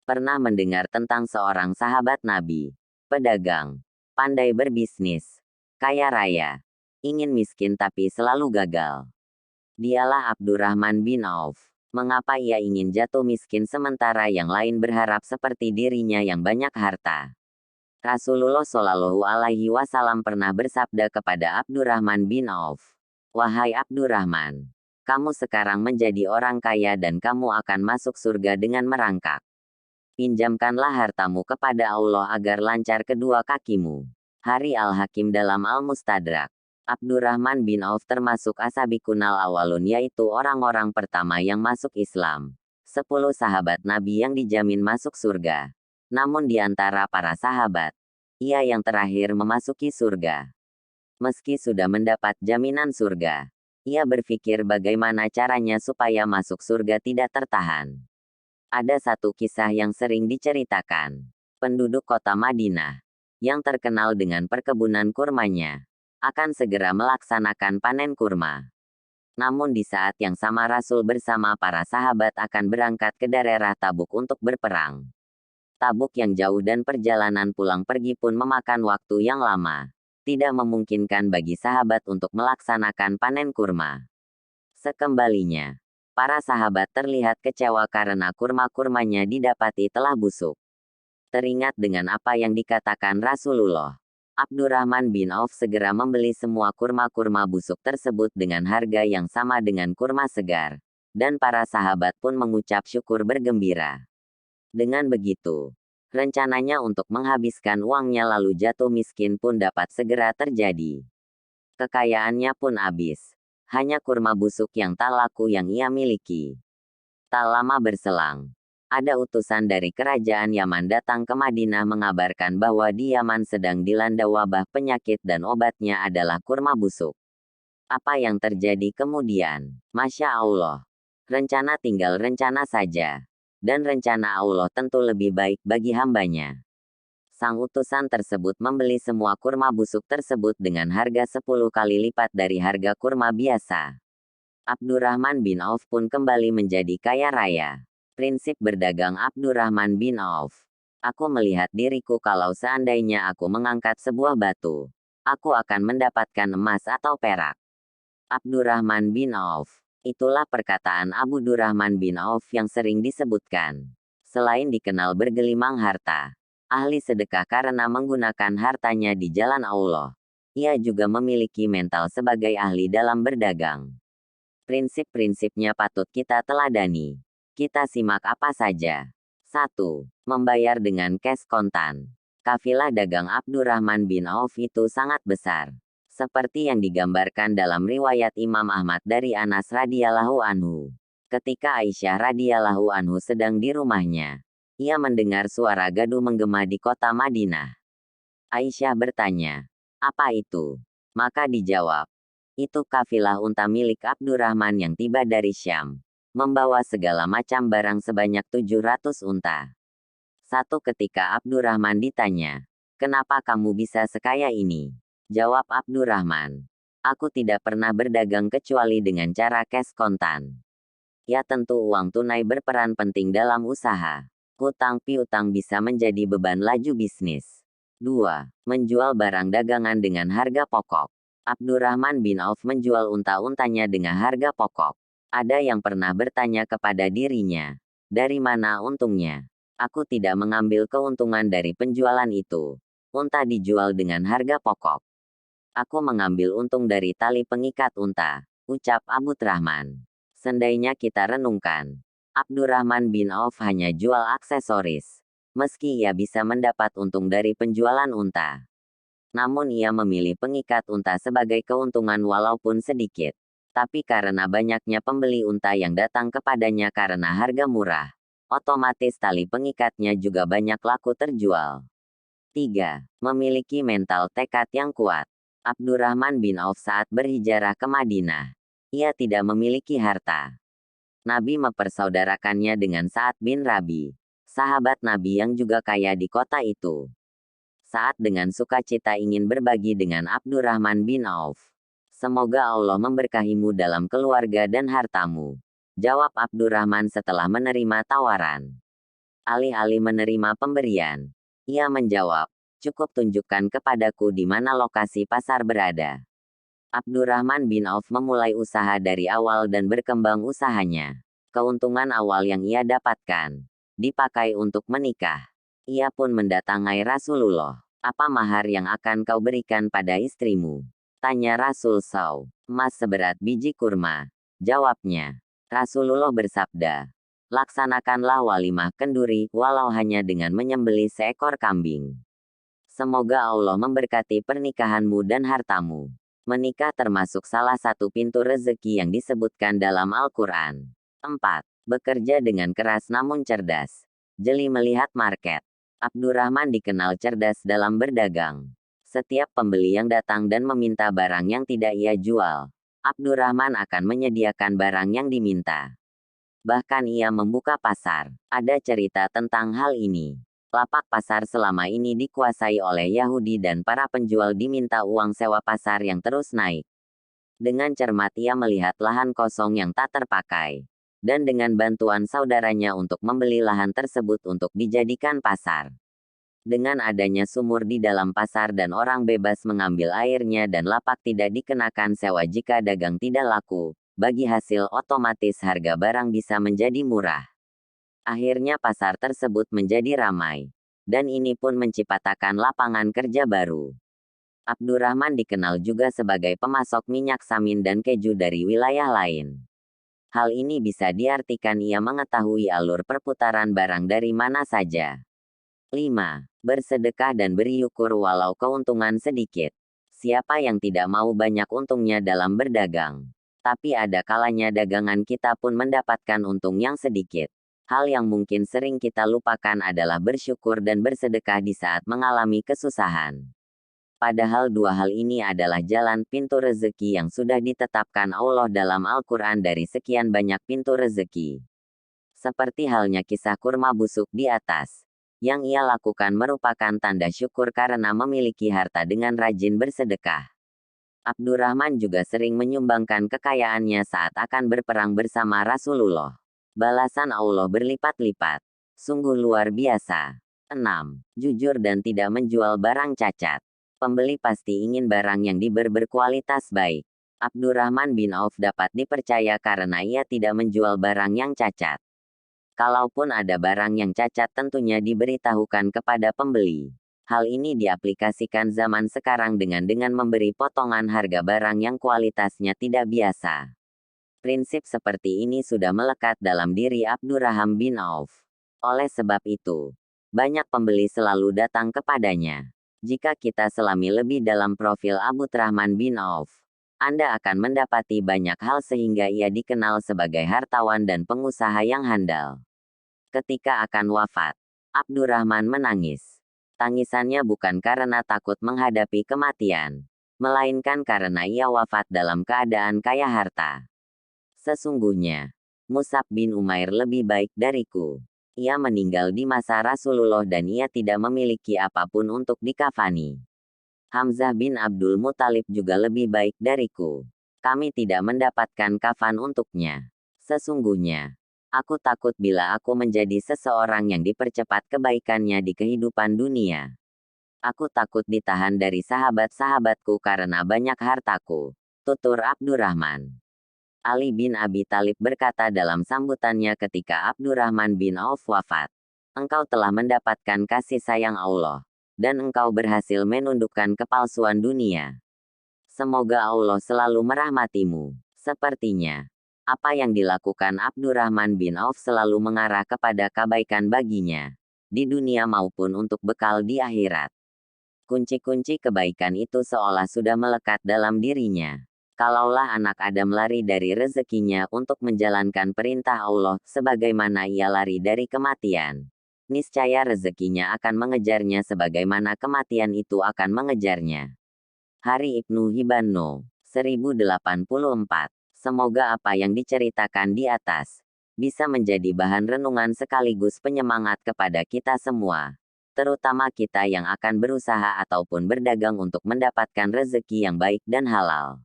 Pernah mendengar tentang seorang sahabat Nabi, pedagang, pandai berbisnis, kaya raya, ingin miskin tapi selalu gagal. Dialah Abdurrahman bin Auf. Mengapa ia ingin jatuh miskin sementara yang lain berharap seperti dirinya yang banyak harta? Rasulullah Shallallahu Alaihi Wasallam pernah bersabda kepada Abdurrahman bin Auf, "Wahai Abdurrahman, kamu sekarang menjadi orang kaya dan kamu akan masuk surga dengan merangkak. Pinjamkanlah hartamu kepada Allah agar lancar kedua kakimu." Hari Al-Hakim dalam Al-Mustadrak. Abdurrahman bin Auf termasuk asabikunal awalun, yaitu orang-orang pertama yang masuk Islam. 10 sahabat Nabi yang dijamin masuk surga. Namun di antara para sahabat, ia yang terakhir memasuki surga. Meski sudah mendapat jaminan surga, ia berpikir bagaimana caranya supaya masuk surga tidak tertahan. Ada satu kisah yang sering diceritakan. Penduduk kota Madinah, yang terkenal dengan perkebunan kurmanya, akan segera melaksanakan panen kurma. Namun di saat yang sama Rasul bersama para sahabat akan berangkat ke daerah Tabuk untuk berperang. Tabuk yang jauh dan perjalanan pulang pergi pun memakan waktu yang lama. Tidak memungkinkan bagi sahabat untuk melaksanakan panen kurma. Sekembalinya, para sahabat terlihat kecewa karena kurma-kurmanya didapati telah busuk. Teringat dengan apa yang dikatakan Rasulullah, Abdurrahman bin Auf segera membeli semua kurma-kurma busuk tersebut dengan harga yang sama dengan kurma segar, dan para sahabat pun mengucap syukur bergembira. Dengan begitu, rencananya untuk menghabiskan uangnya lalu jatuh miskin pun dapat segera terjadi. Kekayaannya pun habis. Hanya kurma busuk yang tak laku yang ia miliki. Tak lama berselang, ada utusan dari kerajaan Yaman datang ke Madinah mengabarkan bahwa di Yaman sedang dilanda wabah penyakit dan obatnya adalah kurma busuk. Apa yang terjadi kemudian? Masya Allah. Rencana tinggal rencana saja. Dan rencana Allah tentu lebih baik bagi hambanya. Sang utusan tersebut membeli semua kurma busuk tersebut dengan harga 10 kali lipat dari harga kurma biasa. Abdurrahman bin Auf pun kembali menjadi kaya raya. Prinsip berdagang Abdurrahman bin Auf. Aku melihat diriku kalau seandainya aku mengangkat sebuah batu, aku akan mendapatkan emas atau perak. Abdurrahman bin Auf. Itulah perkataan Abdurrahman bin Auf yang sering disebutkan. Selain dikenal bergelimang harta, ahli sedekah karena menggunakan hartanya di jalan Allah, ia juga memiliki mental sebagai ahli dalam berdagang. Prinsip-prinsipnya patut kita teladani. Kita simak apa saja. 1. Membayar dengan cash kontan. Kafilah dagang Abdurrahman bin Auf itu sangat besar. Seperti yang digambarkan dalam riwayat Imam Ahmad dari Anas radhiyallahu anhu. Ketika Aisyah radhiyallahu anhu sedang di rumahnya, ia mendengar suara gaduh menggema di kota Madinah. Aisyah bertanya, "Apa itu?" Maka dijawab, "Itu kafilah unta milik Abdurrahman yang tiba dari Syam, membawa segala macam barang sebanyak 700 unta." Satu ketika Abdurrahman ditanya, "Kenapa kamu bisa sekaya ini?" Jawab Abdurrahman, "Aku tidak pernah berdagang kecuali dengan cara cash kontan." Ya tentu uang tunai berperan penting dalam usaha. Hutang piutang bisa menjadi beban laju bisnis. 2. Menjual barang dagangan dengan harga pokok. Abdurrahman bin Auf menjual unta-untanya dengan harga pokok. Ada yang pernah bertanya kepada dirinya, "Dari mana untungnya?" "Aku tidak mengambil keuntungan dari penjualan itu. Unta dijual dengan harga pokok. Aku mengambil untung dari tali pengikat unta," ucap Abdurrahman. Seandainya kita renungkan, Abdurrahman bin Auf hanya jual aksesoris. Meski ia bisa mendapat untung dari penjualan unta, namun ia memilih pengikat unta sebagai keuntungan walaupun sedikit. Tapi karena banyaknya pembeli unta yang datang kepadanya karena harga murah, otomatis tali pengikatnya juga banyak laku terjual. 3. Memiliki mental tekad yang kuat. Abdurrahman bin Auf saat berhijrah ke Madinah, ia tidak memiliki harta. Nabi mempersaudarakannya dengan Sa'ad bin Rabi, sahabat Nabi yang juga kaya di kota itu. Sa'ad dengan sukacita ingin berbagi dengan Abdurrahman bin Auf. "Semoga Allah memberkahimu dalam keluarga dan hartamu," jawab Abdurrahman setelah menerima tawaran. Alih-alih menerima pemberian, ia menjawab, "Cukup tunjukkan kepadaku di mana lokasi pasar berada." Abdurrahman bin Auf memulai usaha dari awal dan berkembang usahanya. Keuntungan awal yang ia dapatkan dipakai untuk menikah. Ia pun mendatangi Rasulullah. "Apa mahar yang akan kau berikan pada istrimu?" tanya Rasul SAW. "Emas seberat biji kurma," jawabnya. Rasulullah bersabda, "Laksanakanlah walimah kenduri, walau hanya dengan menyembelih seekor kambing. Semoga Allah memberkati pernikahanmu dan hartamu." Menikah termasuk salah satu pintu rezeki yang disebutkan dalam Al-Quran. 4. Bekerja dengan keras namun cerdas. Jeli melihat market. Abdurrahman dikenal cerdas dalam berdagang. Setiap pembeli yang datang dan meminta barang yang tidak ia jual, Abdurrahman akan menyediakan barang yang diminta. Bahkan ia membuka pasar. Ada cerita tentang hal ini. Lapak pasar selama ini dikuasai oleh Yahudi dan para penjual diminta uang sewa pasar yang terus naik. Dengan cermat ia melihat lahan kosong yang tak terpakai. Dan dengan bantuan saudaranya untuk membeli lahan tersebut untuk dijadikan pasar. Dengan adanya sumur di dalam pasar dan orang bebas mengambil airnya dan lapak tidak dikenakan sewa jika dagang tidak laku, bagi hasil otomatis harga barang bisa menjadi murah. Akhirnya pasar tersebut menjadi ramai. Dan ini pun menciptakan lapangan kerja baru. Abdurrahman dikenal juga sebagai pemasok minyak samin dan keju dari wilayah lain. Hal ini bisa diartikan ia mengetahui alur perputaran barang dari mana saja. 5. Bersedekah dan bersyukur walau keuntungan sedikit. Siapa yang tidak mau banyak untungnya dalam berdagang? Tapi ada kalanya dagangan kita pun mendapatkan untung yang sedikit. Hal yang mungkin sering kita lupakan adalah bersyukur dan bersedekah di saat mengalami kesusahan. Padahal dua hal ini adalah jalan pintu rezeki yang sudah ditetapkan Allah dalam Al-Quran dari sekian banyak pintu rezeki. Seperti halnya kisah kurma busuk di atas. Yang ia lakukan merupakan tanda syukur karena memiliki harta dengan rajin bersedekah. Abdurrahman juga sering menyumbangkan kekayaannya saat akan berperang bersama Rasulullah. Balasan Allah berlipat-lipat. Sungguh luar biasa. 6. Jujur dan tidak menjual barang cacat. Pembeli pasti ingin barang yang berkualitas baik. Abdurrahman bin Auf dapat dipercaya karena ia tidak menjual barang yang cacat. Kalaupun ada barang yang cacat tentunya diberitahukan kepada pembeli. Hal ini diaplikasikan zaman sekarang dengan memberi potongan harga barang yang kualitasnya tidak biasa. Prinsip seperti ini sudah melekat dalam diri Abdurrahman bin Auf. Oleh sebab itu, banyak pembeli selalu datang kepadanya. Jika kita selami lebih dalam profil Abdurrahman bin Auf, Anda akan mendapati banyak hal sehingga ia dikenal sebagai hartawan dan pengusaha yang handal. Ketika akan wafat, Abdurrahman menangis. Tangisannya bukan karena takut menghadapi kematian, melainkan karena ia wafat dalam keadaan kaya harta. Sesungguhnya, Mus'ab bin Umair lebih baik dariku. Ia meninggal di masa Rasulullah dan ia tidak memiliki apapun untuk dikafani. Hamzah bin Abdul Muthalib juga lebih baik dariku. Kami tidak mendapatkan kafan untuknya. Sesungguhnya, aku takut bila aku menjadi seseorang yang dipercepat kebaikannya di kehidupan dunia. Aku takut ditahan dari sahabat-sahabatku karena banyak hartaku. Tutur Abdurrahman. Ali bin Abi Thalib berkata dalam sambutannya ketika Abdurrahman bin Auf wafat, "Engkau telah mendapatkan kasih sayang Allah, dan engkau berhasil menundukkan kepalsuan dunia. Semoga Allah selalu merahmatimu." Sepertinya, apa yang dilakukan Abdurrahman bin Auf selalu mengarah kepada kebaikan baginya, di dunia maupun untuk bekal di akhirat. Kunci-kunci kebaikan itu seolah sudah melekat dalam dirinya. Kalaulah anak Adam lari dari rezekinya untuk menjalankan perintah Allah, sebagaimana ia lari dari kematian, niscaya rezekinya akan mengejarnya sebagaimana kematian itu akan mengejarnya. Hari Ibnu Hibban No. 1084. Semoga apa yang diceritakan di atas bisa menjadi bahan renungan sekaligus penyemangat kepada kita semua, terutama kita yang akan berusaha ataupun berdagang untuk mendapatkan rezeki yang baik dan halal.